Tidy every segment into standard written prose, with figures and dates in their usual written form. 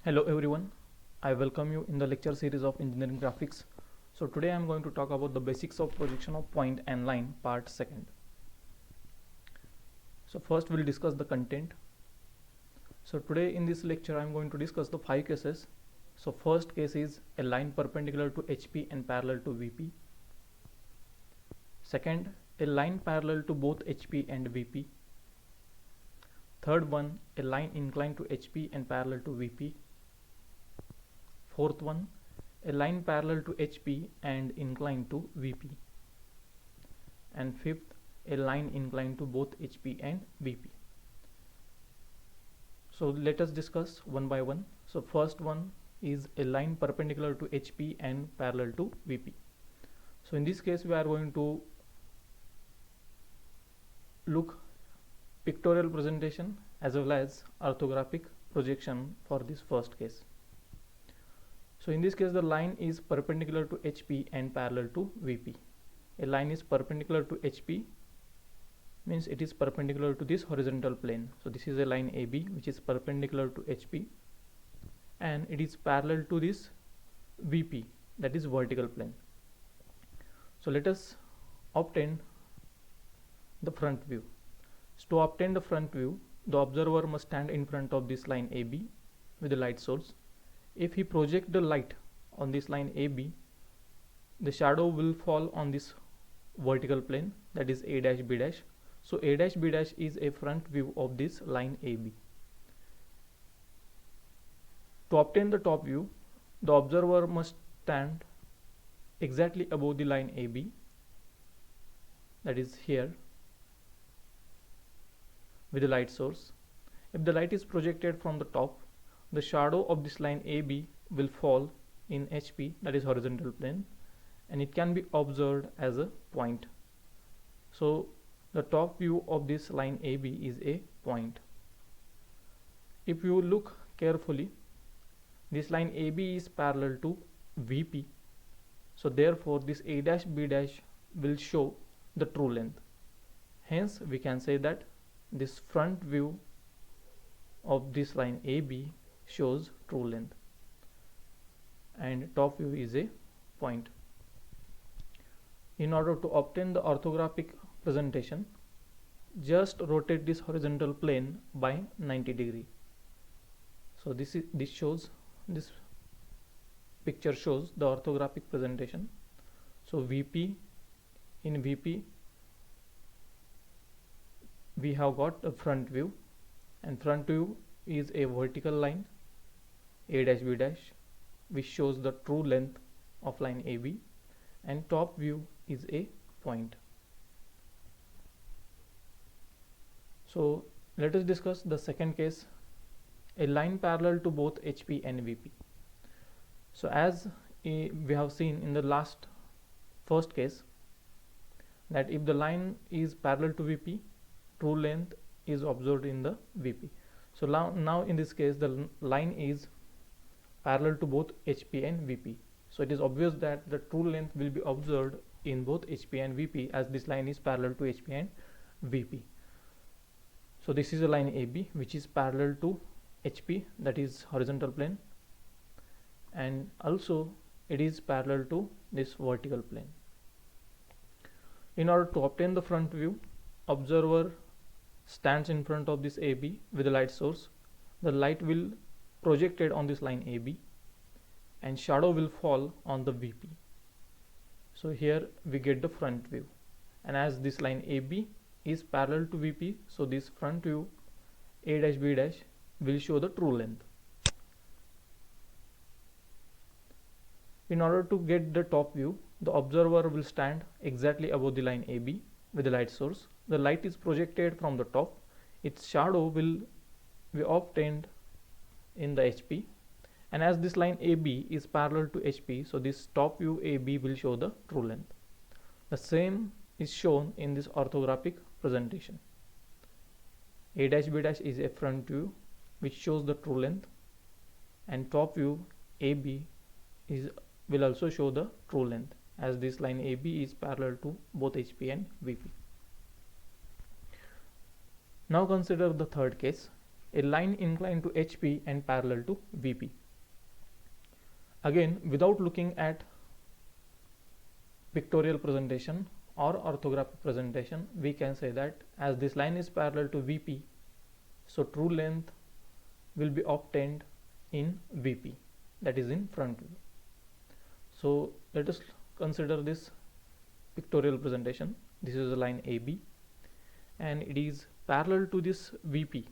Hello everyone, I welcome you in the lecture series of engineering graphics. So today I am going to talk about the basics of projection of point and line part second. So first we'll discuss the content. So today in this lecture I am going to discuss the 5 cases. So first case is a line perpendicular to HP and parallel to VP. Second, a line parallel to both HP and VP. Third one, a line inclined to HP and parallel to VP. Fourth one, a line parallel to HP and inclined to VP. And fifth, a line inclined to both HP and VP. So let us discuss one by one. So first one is a line perpendicular to HP and parallel to VP. So in this case we are going to look pictorial presentation as well as orthographic projection for this first case. So in this case the line is perpendicular to HP and parallel to VP. A line is perpendicular to HP means it is perpendicular to this horizontal plane. So this is a line AB which is perpendicular to HP and it is parallel to this VP, that is vertical plane. So let us obtain the front view. So to obtain the front view, the observer must stand in front of this line AB with a light source. If he projects the light on this line AB, the shadow will fall on this vertical plane, that is A dash B dash. So A dash B dash is a front view of this line AB. To obtain the top view, the observer must stand exactly above the line AB, that is here, with a light source. If the light is projected from the top, the shadow of this line AB will fall in HP, that is horizontal plane, and it can be observed as a point. So the top view of this line AB is a point. If you look carefully, this line AB is parallel to VP, so therefore this A dash B dash will show the true length. Hence we can say that this front view of this line AB shows true length and top view is a point. In order to obtain the orthographic presentation, just rotate this horizontal plane by 90 degree. So this picture shows the orthographic presentation. So in VP we have got a front view, and front view is a vertical line A dash B dash which shows the true length of line AB, and top view is a point. So let us discuss the second case, a line parallel to both HP and VP. So as we have seen in the first case, that if the line is parallel to VP, true length is observed in the VP. So now in this case the line is parallel to both HP and VP. So it is obvious that the true length will be observed in both HP and VP, as this line is parallel to HP and VP. So this is a line AB which is parallel to HP, that is horizontal plane, and also it is parallel to this vertical plane. In order to obtain the front view, observer stands in front of this AB with a light source. The light will projected on this line AB and shadow will fall on the VP. So here we get the front view, and as this line AB is parallel to VP, so this front view A dash B dash will show the true length. In order to get the top view, the observer will stand exactly above the line AB with the light source. The light is projected from the top, its shadow will be obtained in the HP, and as this line AB is parallel to HP, so this top view AB will show the true length. The same is shown in this orthographic presentation. A dash B dash is a front view which shows the true length, and top view AB will also show the true length, as this line AB is parallel to both HP and VP. Now consider the third case. a line inclined to HP and parallel to VP. Again, without looking at pictorial presentation or orthographic presentation, we can say that as this line is parallel to VP, so true length will be obtained in VP, that is in front view. So let us consider this pictorial presentation. This is the line AB and it is parallel to this VP,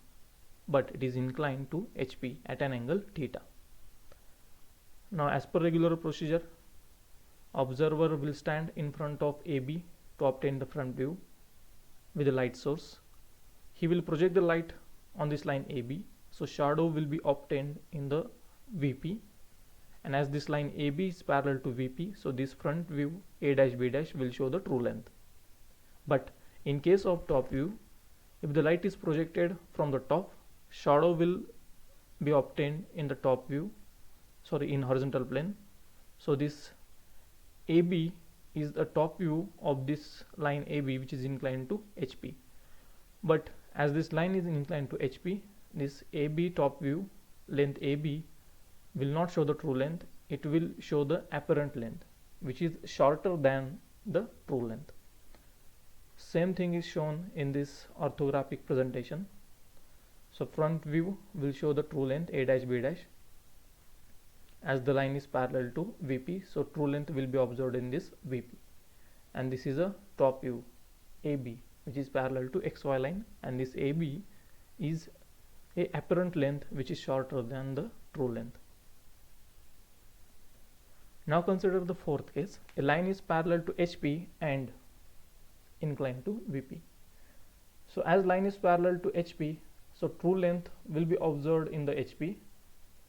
but it is inclined to HP at an angle theta. Now, as per regular procedure, observer will stand in front of AB to obtain the front view with a light source. He will project the light on this line AB, so shadow will be obtained in the VP, and as this line AB is parallel to VP, so this front view A dash B dash will show the true length. But in case of top view, if the light is projected from the top, shadow will be obtained in the top view, in horizontal plane. So this AB is the top view of this line AB, which is inclined to HP. But as this line is inclined to HP, this AB top view length AB will not show the true length, it will show the apparent length, which is shorter than the true length. Same thing is shown in this orthographic presentation. So front view will show the true length A dash B dash as the line is parallel to VP, so true length will be observed in this VP. And this is a top view AB, which is parallel to XY line, and this AB is a apparent length which is shorter than the true length. Now consider the fourth case. A line is parallel to HP and inclined to VP. So as line is parallel to HP, so true length will be observed in the HP,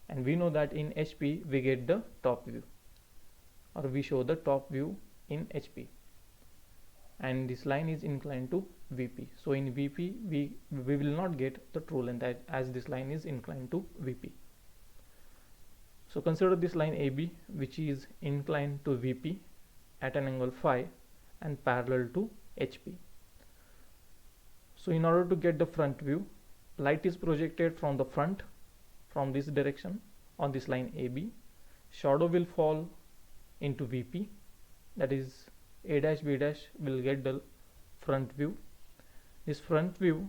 and we know that in HP we get the top view, or we show the top view in HP, and this line is inclined to VP. So in VP we will not get the true length as this line is inclined to VP. So consider this line AB, which is inclined to VP at an angle phi and parallel to HP. So in order to get the front view, light is projected from the front, from this direction on this line AB. Shadow will fall into VP, that is A dash B dash will get the front view. This front view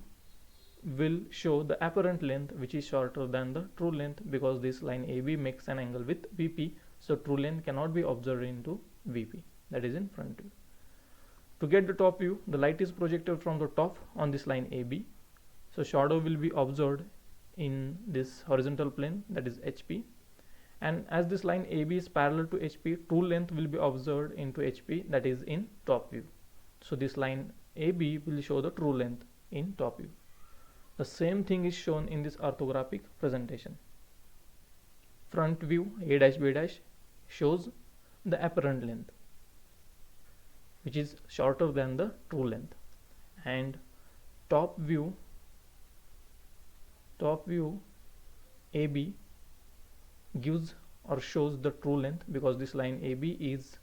will show the apparent length, which is shorter than the true length, because this line AB makes an angle with VP, so true length cannot be observed into VP, that is in front view. To get the top view, the light is projected from the top on this line AB, so shadow will be observed in this horizontal plane, that is HP, and as this line AB is parallel to HP, true length will be observed into HP, that is in top view. So this line AB will show the true length in top view. The same thing is shown in this orthographic presentation. Front view A dash B dash shows the apparent length, which is shorter than the true length, and top view AB gives or shows the true length, because this line AB is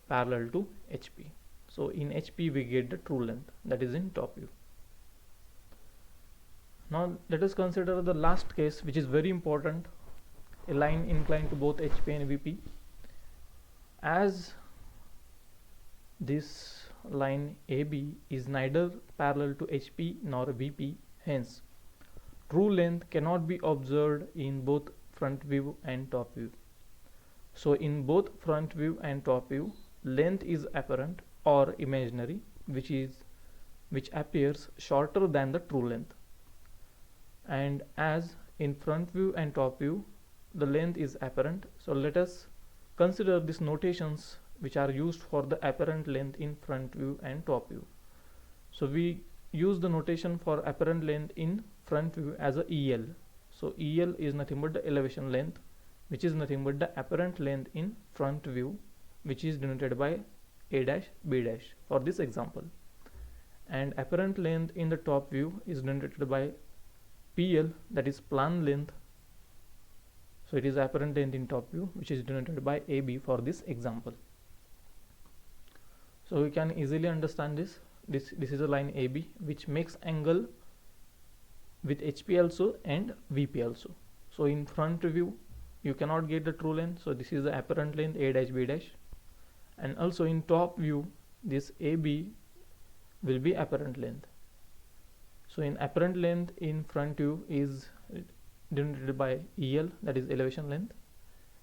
parallel to HP. So in HP we get the true length, that is in top view. Now let us consider the last case, which is very important, a line inclined to both HP and VP. As this line AB is neither parallel to HP nor VP, hence true length cannot be observed in both front view and top view. So in both front view and top view, length is apparent or imaginary, which appears shorter than the true length. And as in front view and top view the length is apparent, so let us consider these notations which are used for the apparent length in front view and top view. So we use the notation for apparent length in front view as a EL. So EL is nothing but the elevation length, which is nothing but the apparent length in front view, which is denoted by A dash B dash for this example. And apparent length in the top view is denoted by PL, that is plan length. So it is apparent length in top view, which is denoted by AB for this example. So we can easily understand this. This is a line AB which makes angle with HP also and VP also. So in front view you cannot get the true length, so this is the apparent length A dash B dash, and also in top view this AB will be apparent length. So in apparent length in front view is denoted by EL, that is elevation length,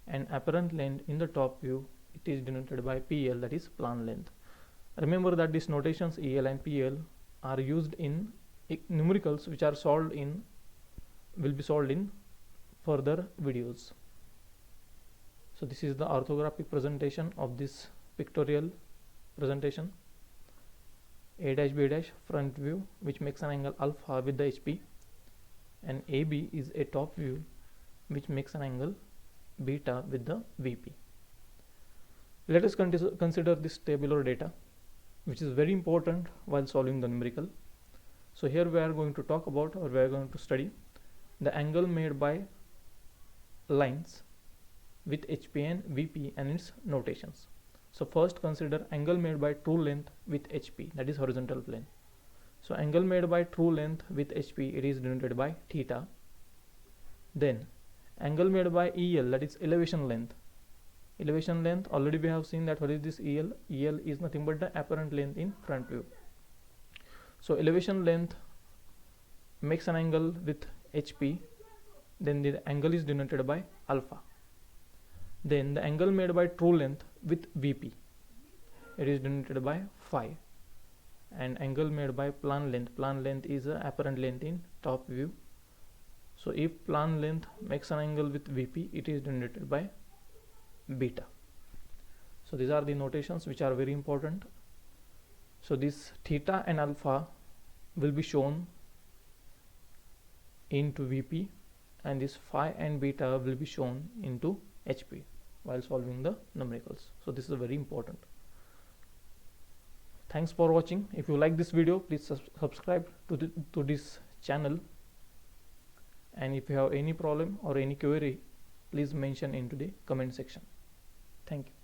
and apparent length in the top view it is denoted by PL, that is plan length. Remember that these notations EL and PL are used in numericals which are will be solved in further videos. So this is the orthographic presentation of this pictorial presentation. A dash B dash front view which makes an angle alpha with the HP, and AB is a top view which makes an angle beta with the VP. Let us consider this tabular data, which is very important while solving the numerical. So here we are going to talk about, or we are going to study the angle made by lines with HP and VP and its notations. So first consider angle made by true length with HP, that is horizontal plane. So angle made by true length with HP, it is denoted by theta. Then angle made by EL, that is elevation length. Elevation length, already we have seen that what is this EL? EL is nothing but the apparent length in front view. So elevation length makes an angle with HP, then the angle is denoted by alpha. Then the angle made by true length with VP, it is denoted by phi. And angle made by plan length is a apparent length in top view. So if plan length makes an angle with VP, it is denoted by beta. So these are the notations which are very important. So this theta and alpha will be shown into VP, and this phi and beta will be shown into HP while solving the numericals. So this is very important. Thanks for watching. If you like this video, please subscribe to this channel, and if you have any problem or any query, please mention into the comment section. Thank you.